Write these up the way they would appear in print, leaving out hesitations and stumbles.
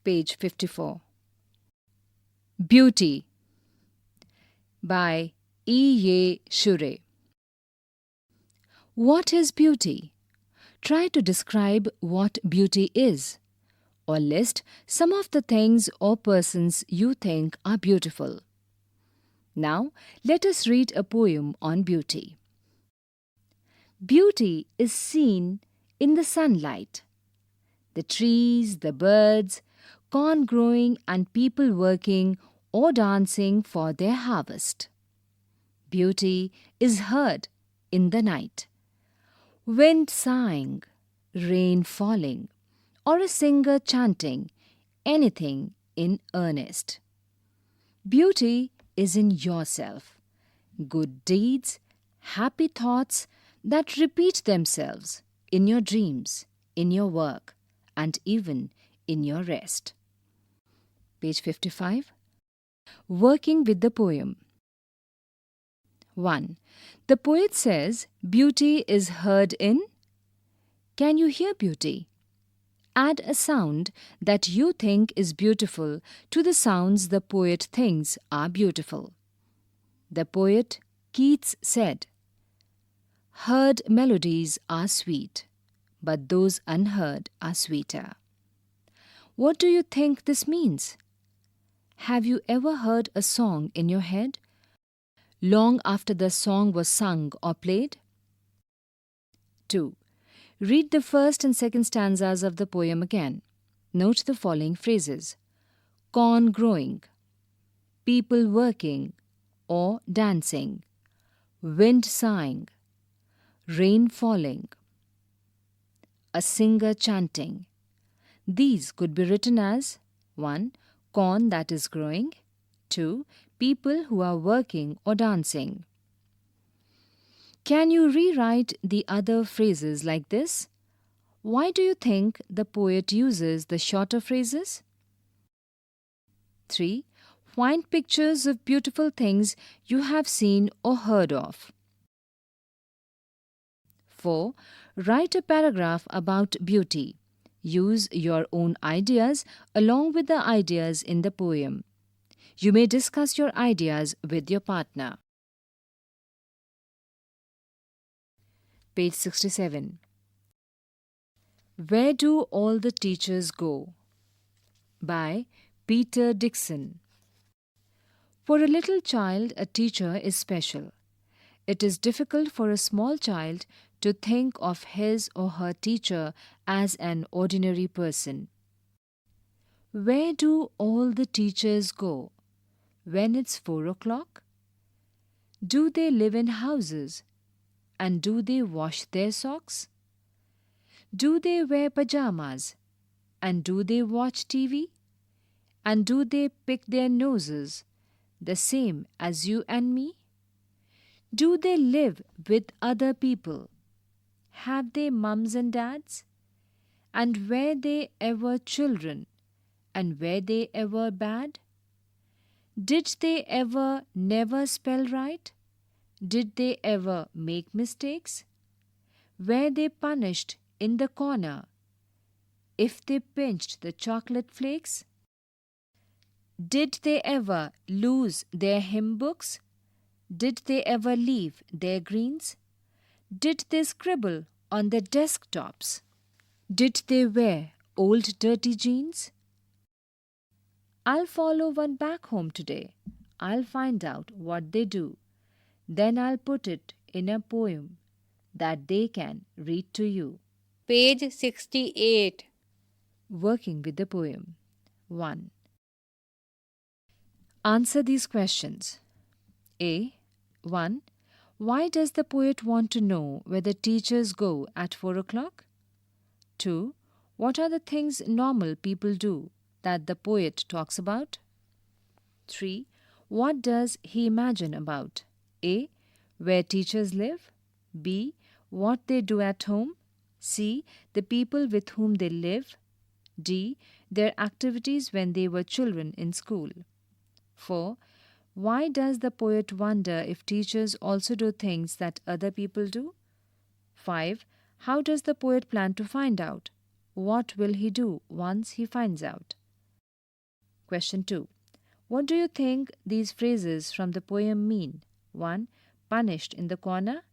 Page 54. Beauty by E. Shure. What is beauty? Try to describe what beauty is, or list some of the things or persons you think are beautiful. Now, let us read a poem on beauty. Beauty is seen in the sunlight. The trees, the birds, corn growing, and people working or dancing for their harvest. Beauty is heard in the night. Wind sighing, rain falling, or a singer chanting, anything in earnest. Beauty is in yourself. Good deeds, happy thoughts that repeat themselves in your dreams, in your work, and even in your rest. Page 55. Working with the poem. 1. The poet says beauty is heard in. Can you hear beauty? Add a sound that you think is beautiful to the sounds the poet thinks are beautiful. The poet Keats said, "Heard melodies are sweet, but those unheard are sweeter." What do you think this means? Have you ever heard a song in your head long after the song was sung or played? 2. Read the first and second stanzas of the poem again. Note the following phrases: corn growing, people working or dancing, wind sighing, rain falling, a singer chanting. These could be written as 1. Corn that is growing, 2. People who are working or dancing. Can you rewrite the other phrases like this? Why do you think the poet uses the shorter phrases? 3. Find pictures of beautiful things you have seen or heard of. 4. Write a paragraph about beauty. Use your own ideas along with the ideas in the poem. You may discuss your ideas with your partner. Page 67. Where Do All the Teachers Go? By Peter Dickson. For a little child, a teacher is special. It is difficult for a small child to think of his or her teacher as an ordinary person. Where do all the teachers go when it's 4 o'clock? Do they live in houses? And do they wash their socks? Do they wear pajamas? And do they watch TV? And do they pick their noses, the same as you and me? Do they live with other people? Have they mums and dads? And were they ever children? And were they ever bad? Did they ever never spell right? Did they ever make mistakes? Were they punished in the corner if they pinched the chocolate flakes? Did they ever lose their hymn books? Did they ever leave their greens? Did they scribble on their desktops? Did they wear old dirty jeans? I'll follow one back home today. I'll find out what they do. Then I'll put it in a poem that they can read to you. Page 68. Working with the poem. 1. Answer these questions. A. 1. Why does the poet want to know where the teachers go at 4 o'clock? 2. What are the things normal people do that the poet talks about? 3. What does he imagine about? A. Where teachers live. B. What they do at home. C. The people with whom they live. D. Their activities when they were children in school. 4. Why does the poet wonder if teachers also do things that other people do? 5. How does the poet plan to find out? What will he do once he finds out? Question 2. What do you think these phrases from the poem mean? 1. Punished in the corner.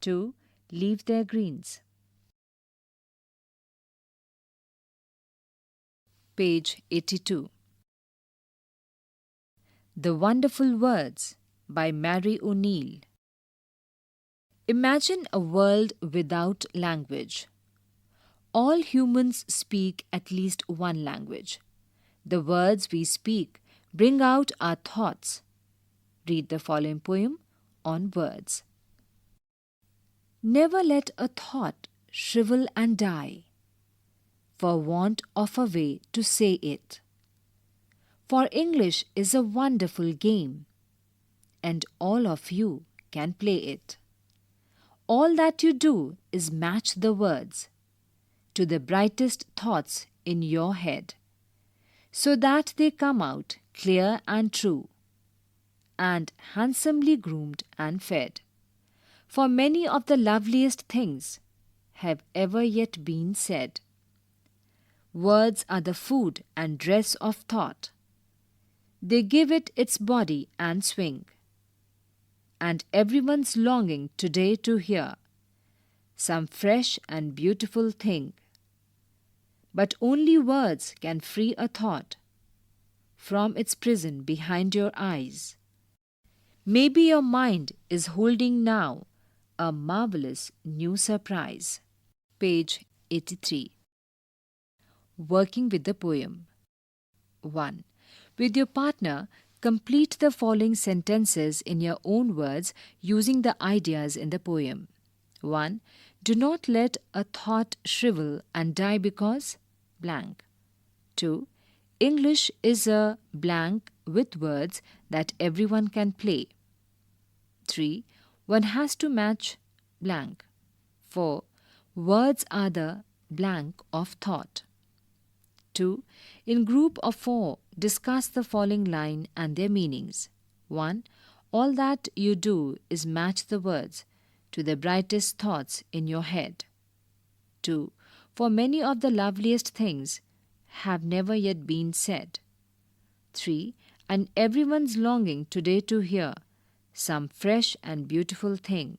2. Leave their greens. Page 82. The Wonderful Words by Mary O'Neill. Imagine a world without language. All humans speak at least one language. The words we speak bring out our thoughts. Read the following poem on words. Never let a thought shrivel and die, for want of a way to say it. For English is a wonderful game, and all of you can play it. All that you do is match the words to the brightest thoughts in your head, so that they come out clear and true, and handsomely groomed and fed. For many of the loveliest things have ever yet been said. Words are the food and dress of thought. They give it its body and swing. And everyone's longing today to hear some fresh and beautiful thing. But only words can free a thought from its prison behind your eyes. Maybe your mind is holding now a marvelous new surprise. Page 83. Working with the poem. 1. With your partner, complete the following sentences in your own words using the ideas in the poem. 1. Do not let a thought shrivel and die because blank. 2. English is a blank with words that everyone can play. 3. One has to match blank. 4. Words are the blank of thought. 2. In group of 4, discuss the following line and their meanings. 1. All that you do is match the words to the brightest thoughts in your head. 2. For many of the loveliest things have never yet been said. 3. And everyone's longing today to hear some fresh and beautiful thing.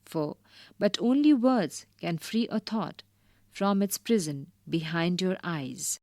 4. But only words can free a thought from its prison behind your eyes.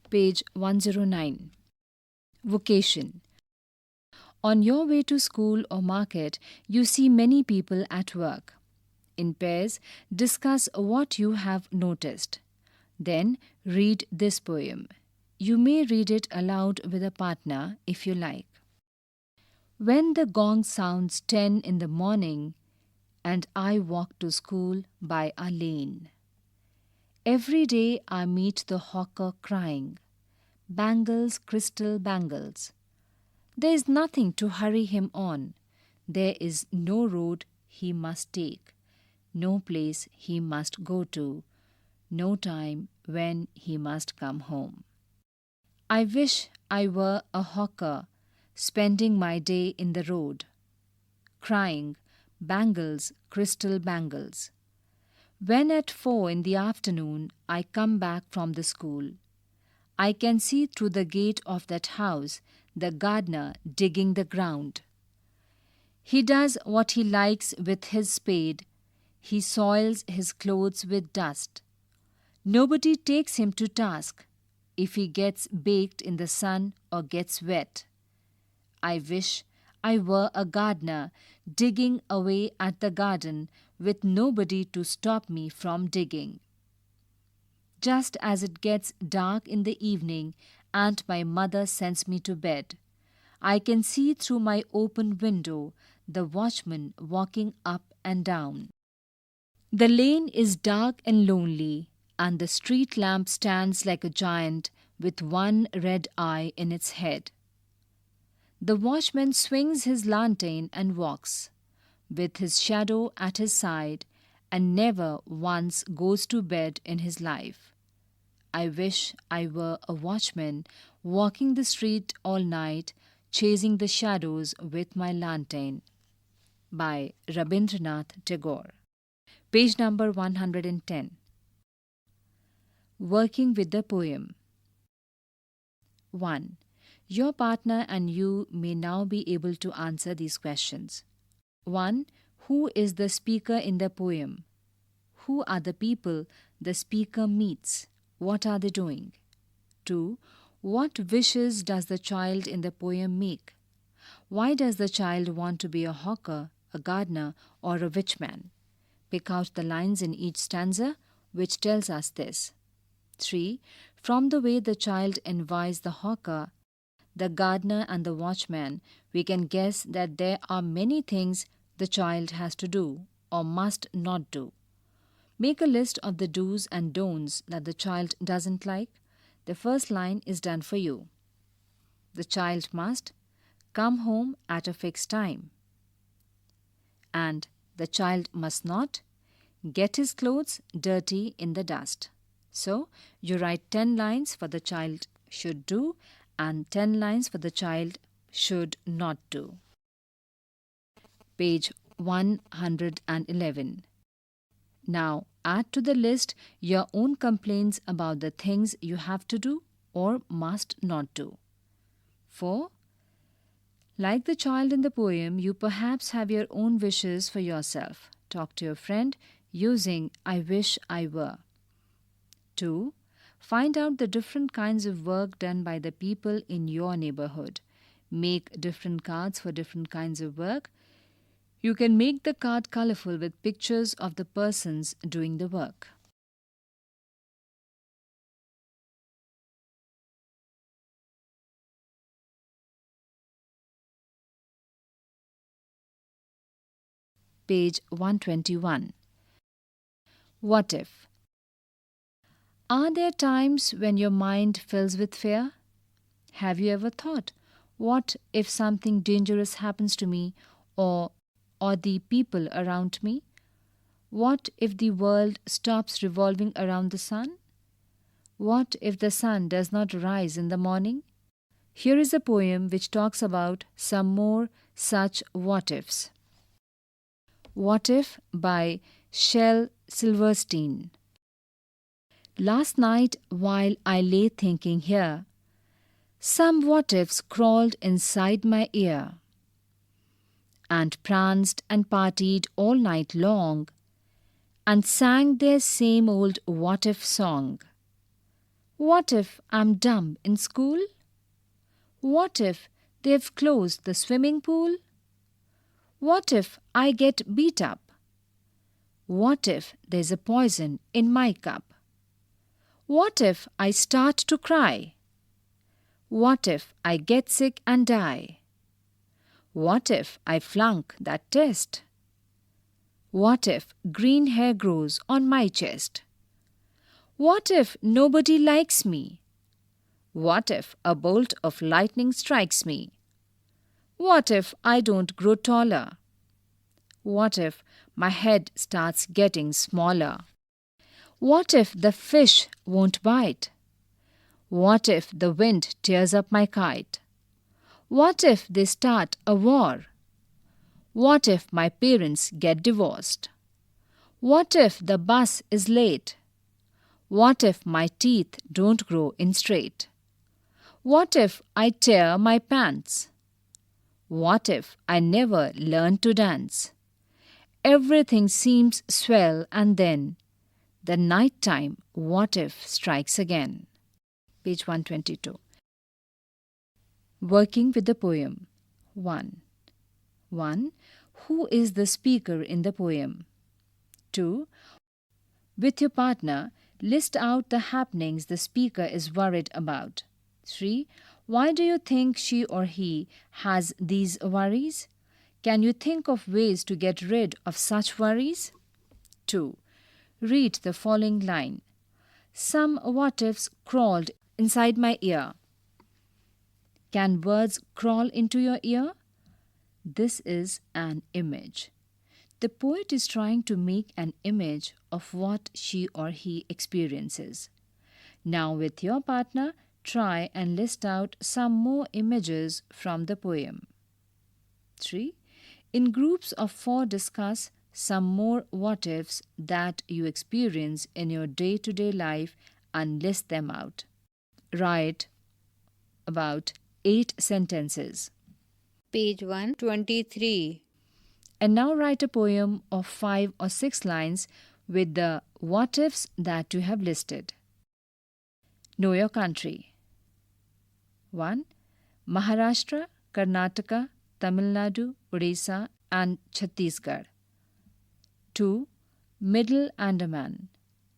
Page 109. Vocation. On your way to school or market, you see many people at work. In pairs, discuss what you have noticed. Then read this poem. You may read it aloud with a partner if you like. When the gong sounds 10 in the morning, and I walk to school by a lane. Every day I meet the hawker crying, "Bangles, crystal bangles." There is nothing to hurry him on. There is no road he must take, no place he must go to, no time when he must come home. I wish I were a hawker, spending my day in the road, crying, "Bangles, crystal bangles." When at 4 in the afternoon I come back from the school, I can see through the gate of that house the gardener digging the ground. He does what he likes with his spade. He soils his clothes with dust. Nobody takes him to task if he gets baked in the sun or gets wet. I wish I were a gardener digging away at the garden with nobody to stop me from digging. Just as it gets dark in the evening and my mother sends me to bed, I can see through my open window the watchman walking up and down. The lane is dark and lonely, and the street lamp stands like a giant with one red eye in its head. The watchman swings his lantern and walks, with his shadow at his side, and never once goes to bed in his life. I wish I were a watchman, walking the street all night, chasing the shadows with my lantern. By Rabindranath Tagore. Page number 110. Working with the poem. 1. Your partner and you may now be able to answer these questions. 1. Who is the speaker in the poem? Who are the people the speaker meets? What are they doing? 2. What wishes does the child in the poem make? Why does the child want to be a hawker, a gardener, or a witchman? Pick out the lines in each stanza which tells us this. 3. From the way the child envies the hawker, the gardener, and the watchman, we can guess that there are many things the child has to do or must not do. Make a list of the do's and don'ts that the child doesn't like. The first line is done for you. The child must come home at a fixed time. And the child must not get his clothes dirty in the dust. So, you write 10 lines for the child should do and 10 lines for the child should not do. Page 111. Now, add to the list your own complaints about the things you have to do or must not do. 4. Like the child in the poem, you perhaps have your own wishes for yourself. Talk to your friend using I wish I were. 2. Find out the different kinds of work done by the people in your neighborhood. Make different cards for different kinds of work. You can make the card colorful with pictures of the persons doing the work. Page 121. What if? Are there times when your mind fills with fear? Have you ever thought, what if something dangerous happens to me or the people around me? What if the world stops revolving around the sun? What if the sun does not rise in the morning? Here is a poem which talks about some more such what ifs. What If by Shel Silverstein. Last night, while I lay thinking here, some what ifs crawled inside my ear and pranced and partied all night long and sang their same old what if song. What if I'm dumb in school? What if they've closed the swimming pool? What if I get beat up? What if there's a poison in my cup? What if I start to cry? What if I get sick and die? What if I flunk that test? What if green hair grows on my chest? What if nobody likes me? What if a bolt of lightning strikes me? What if I don't grow taller? What if my head starts getting smaller? What if the fish won't bite? What if the wind tears up my kite? What if they start a war? What if my parents get divorced? What if the bus is late? What if my teeth don't grow in straight? What if I tear my pants? What if I never learn to dance? Everything seems swell and then the night time what if strikes again. Page 122. Working with the poem. 1. 1. Who is the speaker in the poem? 2. With your partner, list out the happenings the speaker is worried about. 3. Why do you think she or he has these worries? Can you think of ways to get rid of such worries? 2. Read the following line. Some what ifs crawled inside my ear. Can words crawl into your ear? This is an image. The poet is trying to make an image of what she or he experiences. Now, with your partner, try and list out some more images from the poem. 3. In groups of 4, discuss some more what ifs that you experience in your day-to-day life and list them out. Write about 8 sentences. Page 123. And now write a poem of 5 or 6 lines with the what ifs that you have listed. Know your country. 1. Maharashtra, Karnataka, Tamil Nadu, Odisha, and Chhattisgarh. 2. Middle Andaman,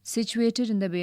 situated in the Bay